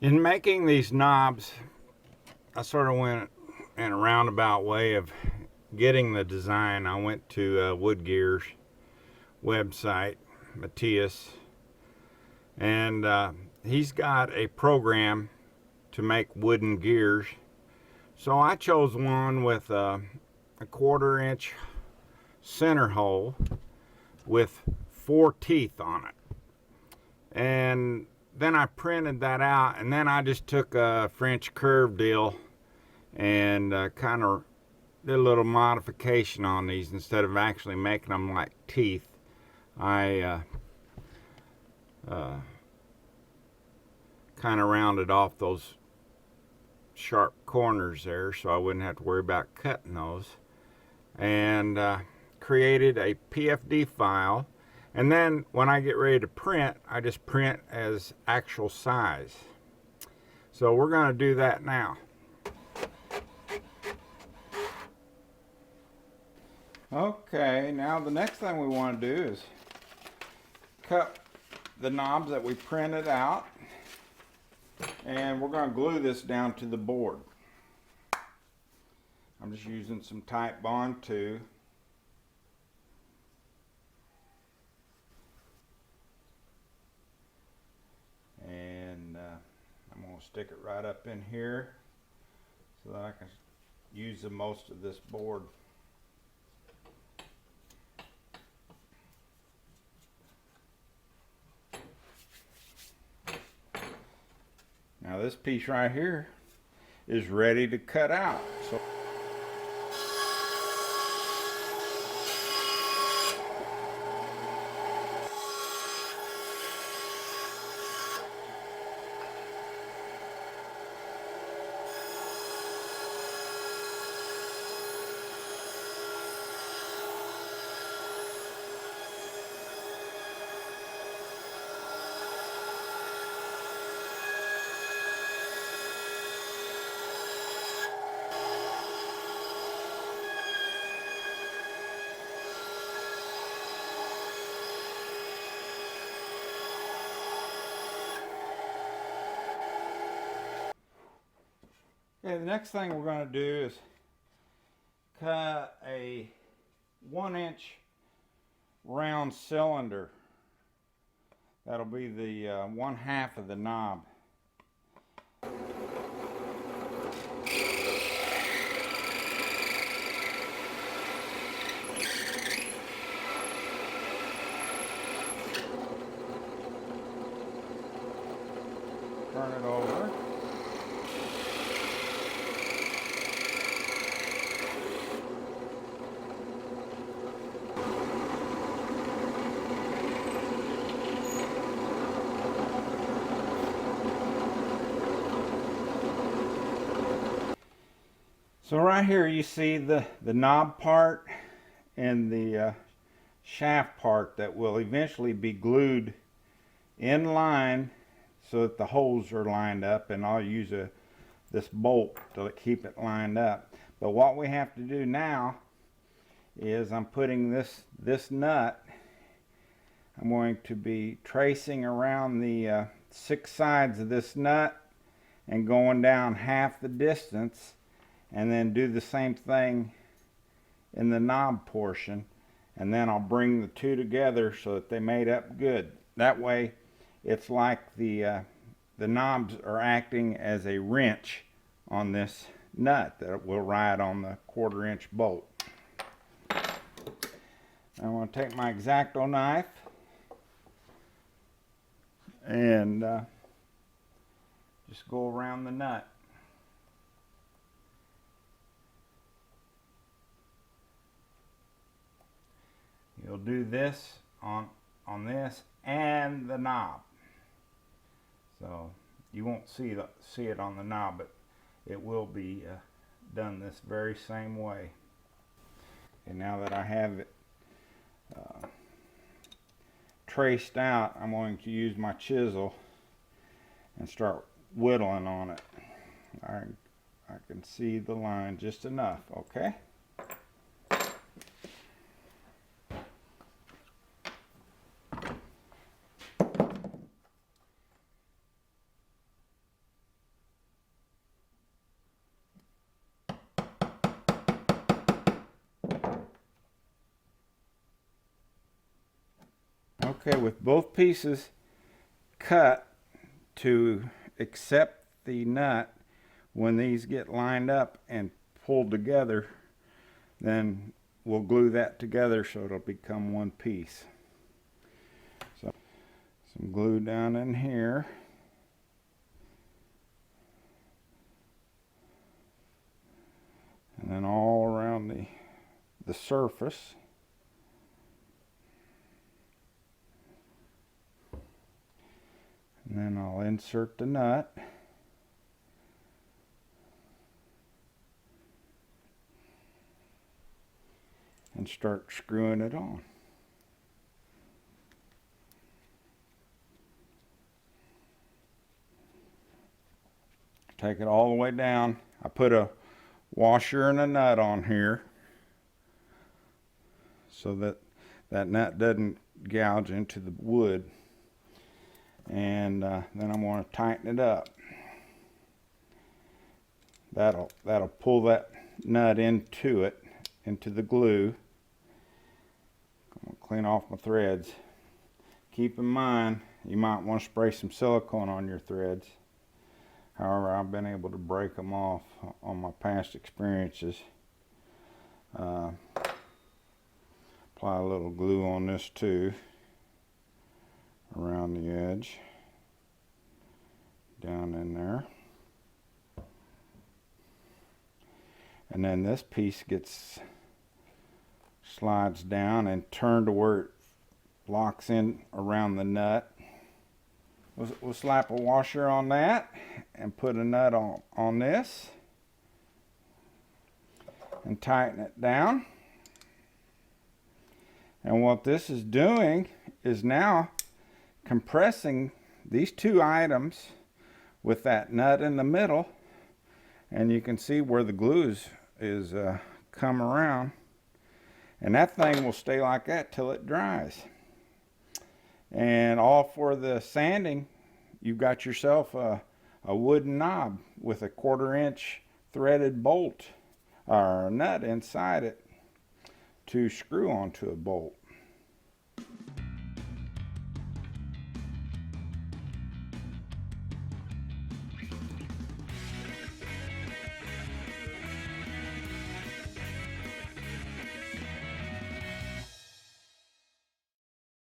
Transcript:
In making these knobs, I sort of went in a roundabout way of getting the design. I went to Wood Gear's website, Matthias, and he's got a program to make wooden gears. So I chose one with a 1/4 inch center hole with 4 teeth on it. And then I printed that out, and then I just took a French curve deal and kind of did a little modification on these. Instead of actually making them like teeth, I kind of rounded off those sharp corners there so I wouldn't have to worry about cutting those, and created a PFD file. And then when I get ready to print, I just print as actual size. So we're going to do that now. Okay, now the next thing we want to do is cut the knobs that we printed out, and we're going to glue this down to the board. I'm just using some tight bond too. And I'm going to stick it right up in here so that I can use the most of this board. Now this piece right here is ready to cut out. So okay, the next thing we're going to do is cut a 1-inch round cylinder. That'll be the 1/2 of the knob. Turn it over. So right here you see the knob part and the shaft part that will eventually be glued in line so that the holes are lined up, and I'll use this bolt to keep it lined up. But what we have to do now is I'm putting this nut, I'm going to be tracing around the 6 sides of this nut and going down half the distance, and then do the same thing in the knob portion, and then I'll bring the two together so that they made up good. That way it's like the knobs are acting as a wrench on this nut that will ride on the 1/4 inch bolt. I'm going to take my X-Acto knife and just go around the nut. You'll do this on this and the knob. So you won't see it on the knob, but it will be done this very same way. And now that I have it traced out, I'm going to use my chisel and start whittling on it. I can see the line just enough, okay? Okay, with both pieces cut to accept the nut, when these get lined up and pulled together, then we'll glue that together so it'll become one piece. So some glue down in here. And then all around the surface. And then I'll insert the nut. And start screwing it on. Take it all the way down. I put a washer and a nut on here so that that nut doesn't gouge into the wood. And then I'm going to tighten it up. That'll pull that nut into it, into the glue. I'm going to clean off my threads. Keep in mind, you might want to spray some silicone on your threads. However, I've been able to break them off on my past experiences. Apply a little glue on this too, around the edge, down in there. And then this piece slides down and turned to where it locks in around the nut. We'll slap a washer on that and put a nut on this and tighten it down. And what this is doing is now compressing these two items with that nut in the middle, and you can see where the glue is come around, and that thing will stay like that till it dries. And all for the sanding, you've got yourself a wooden knob with a 1/4 inch threaded bolt or a nut inside it to screw onto a bolt.